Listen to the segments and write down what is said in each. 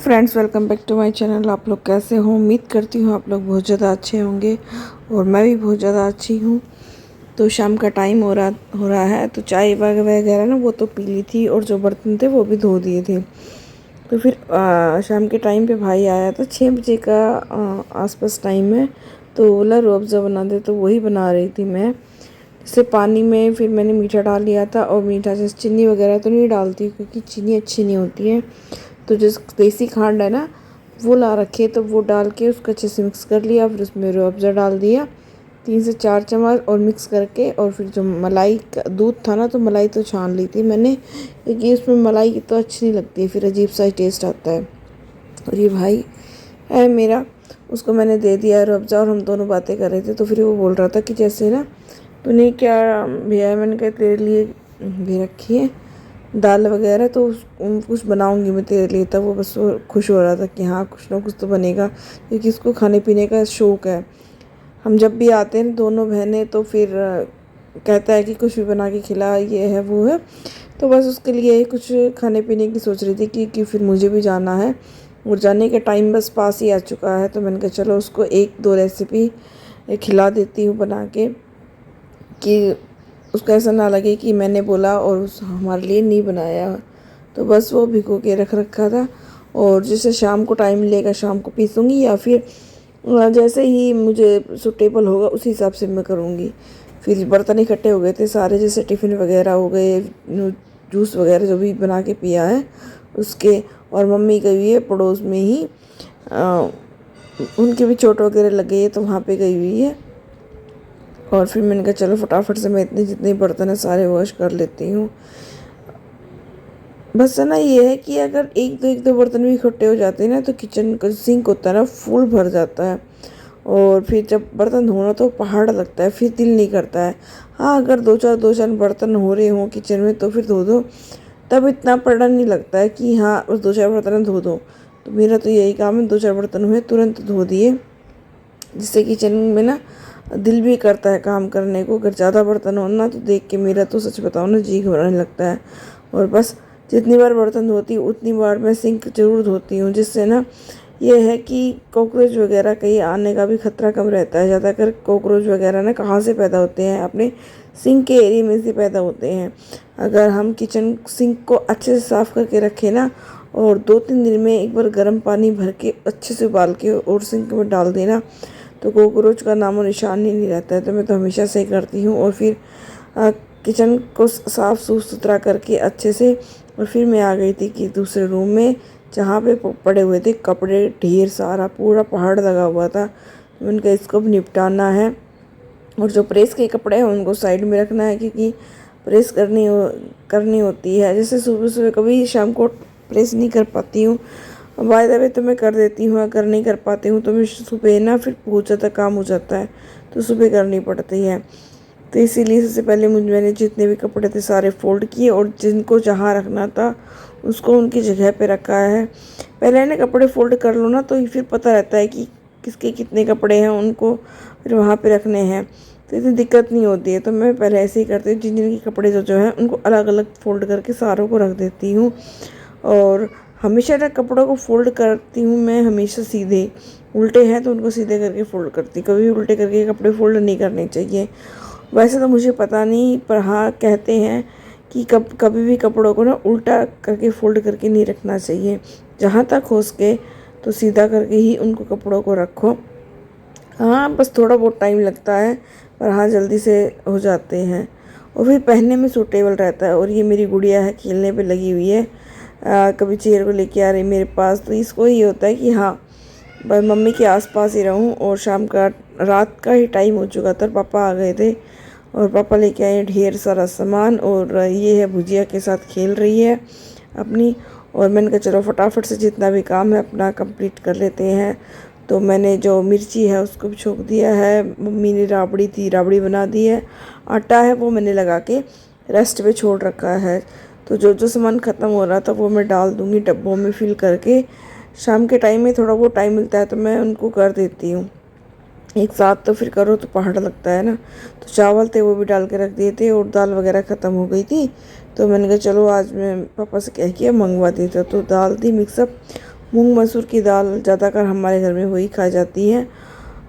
Friends, welcome back to my channel. आप लोग कैसे हो? उम्मीद करती हूँ आप लोग बहुत ज़्यादा अच्छे होंगे और मैं भी बहुत ज़्यादा अच्छी हूँ। तो शाम का टाइम हो रहा है, तो चाय वगैरह ना वो तो पी ली थी और जो बर्तन थे वो भी धो दिए थे। तो फिर शाम के टाइम पे भाई आया था, 6 बजे का आसपास टाइम है। तो बोला रूह अफ़ज़ा बना दे, तो वही बना रही थी मैं। जैसे पानी में फिर मैंने मीठा डाल लिया था, और मीठा जैसे चीनी वगैरह तो नहीं डालती क्योंकि चीनी अच्छी नहीं होती है। तो जिस देसी खांड है ना वो ला रखी है, तो वो डाल के उसको अच्छे से मिक्स कर लिया। फिर उसमें रूह अफ़ज़ा डाल दिया 3 से 4 चम्मच, और मिक्स करके, और फिर जो मलाई का दूध था ना, तो मलाई तो छान ली थी मैंने, क्योंकि उसमें मलाई तो अच्छी नहीं लगती है, फिर अजीब सा टेस्ट आता है। और ये भाई है मेरा, उसको मैंने दे दिया रूह अफ़ज़ा, और हम दोनों बातें कर रहे थे। तो फिर वो बोल रहा था कि जैसे ना तूने क्या भेजा है? मैंने कहा तेरे लिए भी रखी है दाल वगैरह, तो कुछ बनाऊंगी मैं तेरे लिए। तब वो बस वो खुश हो रहा था कि हाँ कुछ ना कुछ तो बनेगा, क्योंकि इसको खाने पीने का शौक़ है। हम जब भी आते हैं दोनों बहनें, तो फिर कहता है कि कुछ भी बना के खिला, ये है वो है। तो बस उसके लिए ही कुछ खाने पीने की सोच रही थी कि फिर मुझे भी जाना है, और जाने का टाइम बस पास ही आ चुका है। तो मैंने कहा चलो उसको 1-2 रेसिपी खिला देती हूँ बना के, कि उसको ऐसा ना लगे कि मैंने बोला और उस हमारे लिए नहीं बनाया। तो बस वो भिगो के रख रखा था, और जैसे शाम को टाइम मिलेगा शाम को पीसूँगी, या फिर जैसे ही मुझे सूटेबल होगा उसी हिसाब से मैं करूँगी। फिर बर्तन इकट्ठे हो गए थे सारे, जैसे टिफ़िन वगैरह हो गए, जूस वगैरह जो भी बना के पिया है उसके। और मम्मी गई हुई है पड़ोस में ही, उनकी भी चोट वगैरह लग गई है, तो वहाँ पे गई हुई है। और फिर मैंने कहा चलो फटाफट से मैं इतने जितने बर्तन है सारे वॉश कर लेती हूँ। बस है ना, ये है कि अगर एक दो बर्तन भी इकट्ठे हो जाते हैं ना, तो किचन का सिंक होता है ना फुल भर जाता है, और फिर जब बर्तन धोना तो पहाड़ लगता है, फिर दिल नहीं करता है। हाँ, अगर दो चार बर्तन हो रहे हों किचन में तो फिर धो दो, तब इतना पड़ा नहीं लगता है कि हाँ बस 2-4 बर्तन धो दो। तो मेरा तो यही काम है, 2-4 बर्तन हुए तुरंत धो दिए, जिससे किचन में ना दिल भी करता है काम करने को। अगर ज़्यादा बर्तन हो ना, तो देख के मेरा तो सच बताओ ना जी घबराने लगता है। और बस जितनी बार बर्तन धोती हूँ उतनी बार मैं सिंक ज़रूर धोती हूँ, जिससे ना ये है कि कॉकरोच वगैरह कहीं आने का भी खतरा कम रहता है। ज़्यादातर कॉकरोच वगैरह ना कहाँ से पैदा होते हैं? अपने सिंक के एरिया में से पैदा होते हैं। अगर हम किचन सिंक को अच्छे से साफ़ करके रखें ना, और 2-3 दिन में एक बार गर्म पानी भर के अच्छे से उबाल के और सिंक में डाल देना, तो कॉकरोच का नामो निशान ही नहीं रहता है। तो मैं तो हमेशा से ही करती हूँ। और फिर किचन को साफ़ सुथरा करके अच्छे से, और फिर मैं आ गई थी कि दूसरे रूम में, जहाँ पे पड़े हुए थे कपड़े ढेर सारा, पूरा पहाड़ लगा हुआ था। तो मैंने कहा इसको भी निपटाना है, और जो प्रेस के कपड़े हैं उनको साइड में रखना है, क्योंकि प्रेस करनी होती है। जैसे सुबह सुबह कभी शाम को प्रेस नहीं कर पाती हूँ, बाय द वे तो मैं कर देती हूँ, अगर नहीं कर पाती हूँ तो मैं सुबह ना फिर बहुत ज़्यादा काम हो जाता है, तो सुबह करनी पड़ती है। तो इसीलिए सबसे पहले मैंने जितने भी कपड़े थे सारे फोल्ड किए, और जिनको जहाँ रखना था उसको उनकी जगह पे रखा है। पहले ना कपड़े फोल्ड कर लो ना, तो फिर पता रहता है कि किसके कितने कपड़े हैं, उनको फिर वहाँ पे रखने हैं, तो इतनी दिक्कत नहीं होती है। तो मैं पहले ऐसे ही करती हूँ, जिन जिन के कपड़े जो हैं उनको अलग अलग फ़ोल्ड करके सारों को रख देती हूँ। और हमेशा ना कपड़ों को फ़ोल्ड करती हूँ मैं हमेशा सीधे, उल्टे हैं तो उनको सीधे करके फ़ोल्ड करती, कभी उल्टे करके कपड़े फ़ोल्ड नहीं करने चाहिए। वैसे तो मुझे पता नहीं, पर हाँ कहते हैं कि कभी भी कपड़ों को ना उल्टा करके फ़ोल्ड करके नहीं रखना चाहिए। जहाँ तक हो सके तो सीधा करके ही उनको कपड़ों को रखो। हाँ, बस थोड़ा बहुत टाइम लगता है, पर हाँ जल्दी से हो जाते हैं, और फिर पहनने में सूटेबल रहता है। और ये मेरी गुड़िया है, खेलने पे लगी हुई है, कभी चेयर को लेके आ रही मेरे पास। तो इसको ये होता है कि हाँ बस मम्मी के आसपास ही रहूं। और शाम का रात का ही टाइम हो चुका था, पापा आ गए थे, और पापा लेके आए ढेर सारा सामान, और ये है भुजिया के साथ खेल रही है अपनी। और मैंने कहा चलो फटाफट से जितना भी काम है अपना कंप्लीट कर लेते हैं। तो मैंने जो मिर्ची है उसको भी छोंक दिया है, मम्मी ने राबड़ी बना दी है, आटा है वो मैंने लगा के रेस्ट पे छोड़ रखा है। तो जो जो सामान ख़त्म हो रहा था वो मैं डाल दूँगी डब्बों में फिल करके। शाम के टाइम में थोड़ा बहुत टाइम मिलता है तो मैं उनको कर देती हूँ, एक साथ तो फिर करो तो पहाड़ लगता है ना। तो चावल थे वो भी डाल के रख दिए थे, और दाल वगैरह ख़त्म हो गई थी, तो मैंने कहा चलो आज मैं पापा से कह के मंगवा देता। तो दाल थी मिक्सअप, मूंग मसूर की दाल ज़्यादातर हमारे घर में वही खाई जाती है।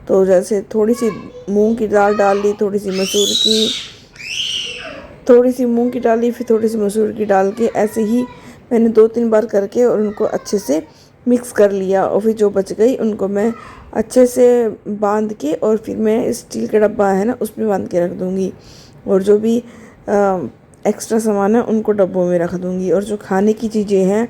तो जैसे थोड़ी सी मूंग की दाल डाल ली, थोड़ी सी मूंग की डाल ली, फिर थोड़ी सी मसूर की डाल के ऐसे ही मैंने 2-3 बार करके और उनको अच्छे से मिक्स कर लिया। और फिर जो बच गई उनको मैं अच्छे से बांध के और फिर मैं स्टील का डब्बा है ना उसमें बांध के रख दूँगी। और जो भी एक्स्ट्रा सामान है उनको डब्बों में रख दूँगी। और जो खाने की चीज़ें हैं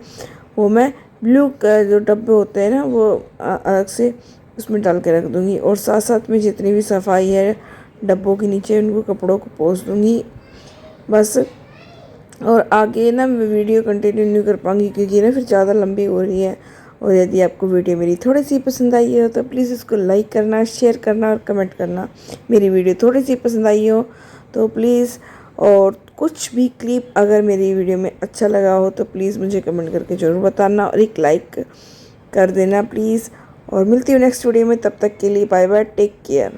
वो मैं ब्लू का जो डब्बे होते हैं ना वो अलग से उसमें डाल के रख दूँगी। और साथ साथ में जितनी भी सफाई है डब्बों के नीचे उनको कपड़ों को पोंछ दूँगी बस। और आगे ना मैं वीडियो कंटिन्यू नहीं कर पाऊँगी क्योंकि ना फिर ज़्यादा लंबी हो रही है। और यदि आपको वीडियो मेरी थोड़ी सी पसंद आई हो तो प्लीज़ इसको लाइक करना, शेयर करना और कमेंट करना। मेरी वीडियो थोड़ी सी पसंद आई हो तो प्लीज़, और कुछ भी क्लिप अगर मेरी वीडियो में अच्छा लगा हो तो प्लीज़ मुझे कमेंट करके ज़रूर बताना और एक लाइक कर देना प्लीज़। और मिलती हूँ नेक्स्ट वीडियो में, तब तक के लिए बाय बाय, टेक केयर।